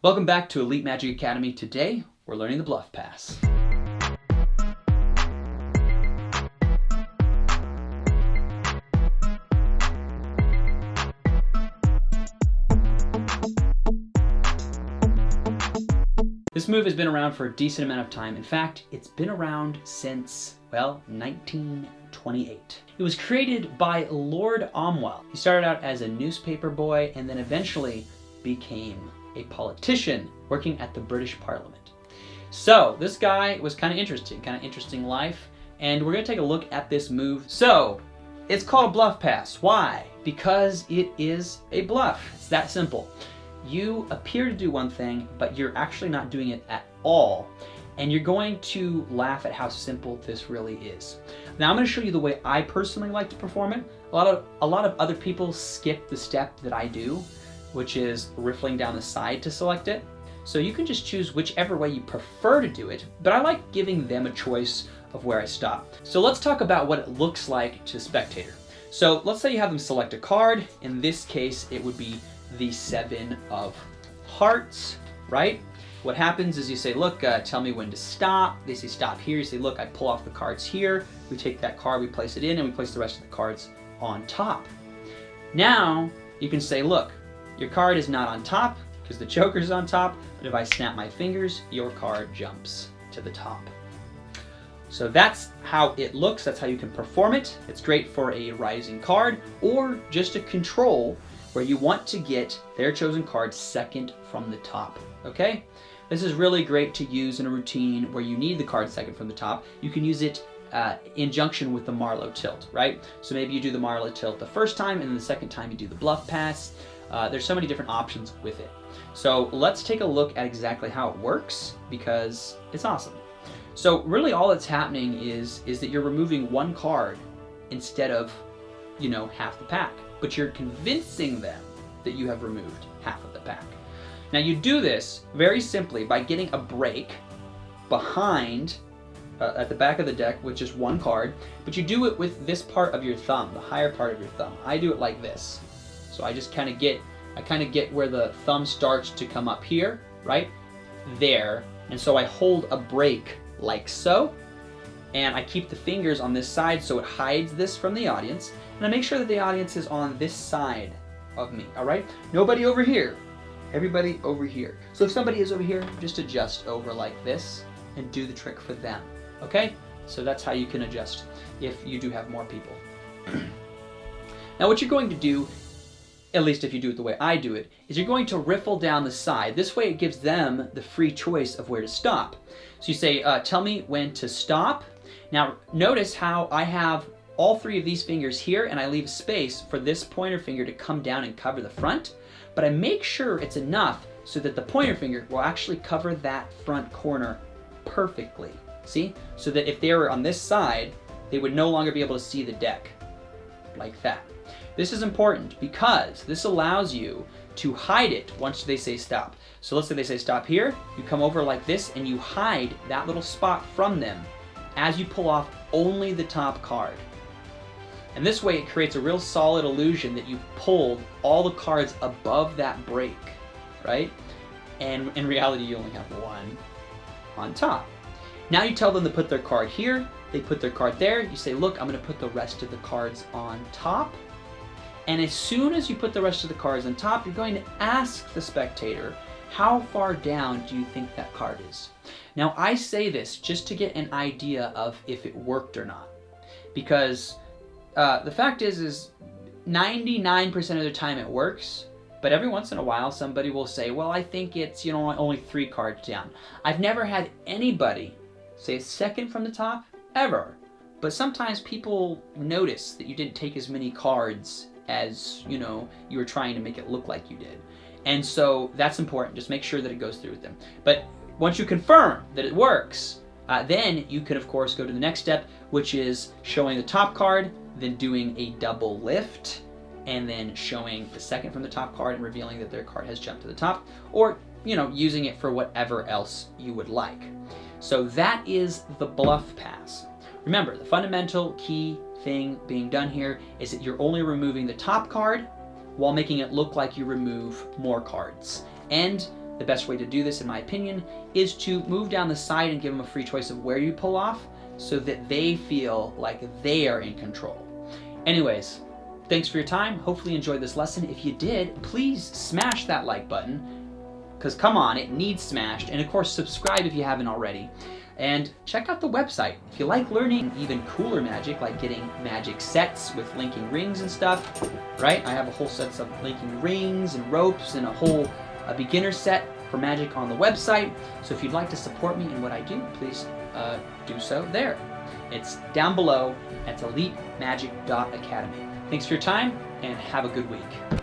Welcome back to Elite Magic Academy. Today, we're learning the Bluff Pass. This move has been around for a decent amount of time. In fact, it's been around since, well, 1928. It was created by Lord Omwell. He started out as a newspaper boy and then eventually became a politician working at the British Parliament. So this guy was kind of interesting life, and we're going to take a look at this move. So it's called a bluff pass. Why? Because it is a bluff. It's that simple. You appear to do one thing, but you're actually not doing it at all. And you're going to laugh at how simple this really is. Now I'm going to show you the way I personally like to perform it. A lot of other people skip the step that I do, which is riffling down the side to select it. So you can just choose whichever way you prefer to do it, but I like giving them a choice of where I stop. So let's talk about what it looks like to the spectator. So let's say you have them select a card. In this case, it would be the 7 of hearts, right? What happens is you say, look, tell me when to stop. They say stop here. You say, look, I pull off the cards here. We take that card, we place it in, and we place the rest of the cards on top. Now you can say, look, your card is not on top because the joker's on top, but if I snap my fingers, your card jumps to the top. So that's how it looks. That's how you can perform it. It's great for a rising card or just a control where you want to get their chosen card second from the top, okay? This is really great to use in a routine where you need the card second from the top. You can use it in junction with the Marlowe tilt, right? So maybe you do the Marlowe tilt the first time, and then the second time you do the bluff pass. There's so many different options with it. So let's take a look at exactly how it works because it's awesome. So really all that's happening is that you're removing one card instead of, half the pack. But you're convincing them that you have removed half of the pack. Now you do this very simply by getting a break behind, at the back of the deck, with just one card, but you do it with this part of your thumb, the higher part of your thumb. I do it like this. So I just kind of get where the thumb starts to come up here, right? There. And so I hold a break like so, and I keep the fingers on this side so it hides this from the audience, and I make sure that the audience is on this side of me, all right? Nobody over here, everybody over here. So if somebody is over here, just adjust over like this and do the trick for them, okay? So that's how you can adjust if you do have more people. Now what you're going to do, at least if you do it the way I do it, is you're going to riffle down the side. This way it gives them the free choice of where to stop. So you say, tell me when to stop. Now notice how I have all 3 of these fingers here, and I leave space for this pointer finger to come down and cover the front, but I make sure it's enough so that the pointer finger will actually cover that front corner perfectly. See? So that if they were on this side, they would no longer be able to see the deck like that. This is important because this allows you to hide it once they say stop. So let's say they say stop here, you come over like this and you hide that little spot from them as you pull off only the top card. And this way it creates a real solid illusion that you pulled all the cards above that break, right? And in reality you only have one on top. Now you tell them to put their card here, they put their card there, you say, look, I'm going to put the rest of the cards on top. And as soon as you put the rest of the cards on top, you're going to ask the spectator, how far down do you think that card is? Now I say this just to get an idea of if it worked or not. Because the fact is 99% of the time it works, but every once in a while somebody will say, well, I think it's, only 3 cards down. I've never had anybody say second from the top, ever. But sometimes people notice that you didn't take as many cards as, you were trying to make it look like you did. And so that's important. Just make sure that it goes through with them. But once you confirm that it works, then you can, of course, go to the next step, which is showing the top card, then doing a double lift, and then showing the second from the top card and revealing that their card has jumped to the top, or, using it for whatever else you would like. So that is the bluff pass. Remember, the fundamental key thing being done here is that you're only removing the top card while making it look like you remove more cards. And the best way to do this, in my opinion, is to move down the side and give them a free choice of where you pull off so that they feel like they are in control. Anyways, thanks for your time. Hopefully you enjoyed this lesson. If you did, please smash that like button, because come on, it needs smashed. And of course, subscribe if you haven't already. And check out the website. If you like learning even cooler magic, like getting magic sets with linking rings and stuff, right? I have a whole set of linking rings and ropes and a beginner set for magic on the website. So if you'd like to support me in what I do, please do so there. It's down below at elitemagic.academy. Thanks for your time and have a good week.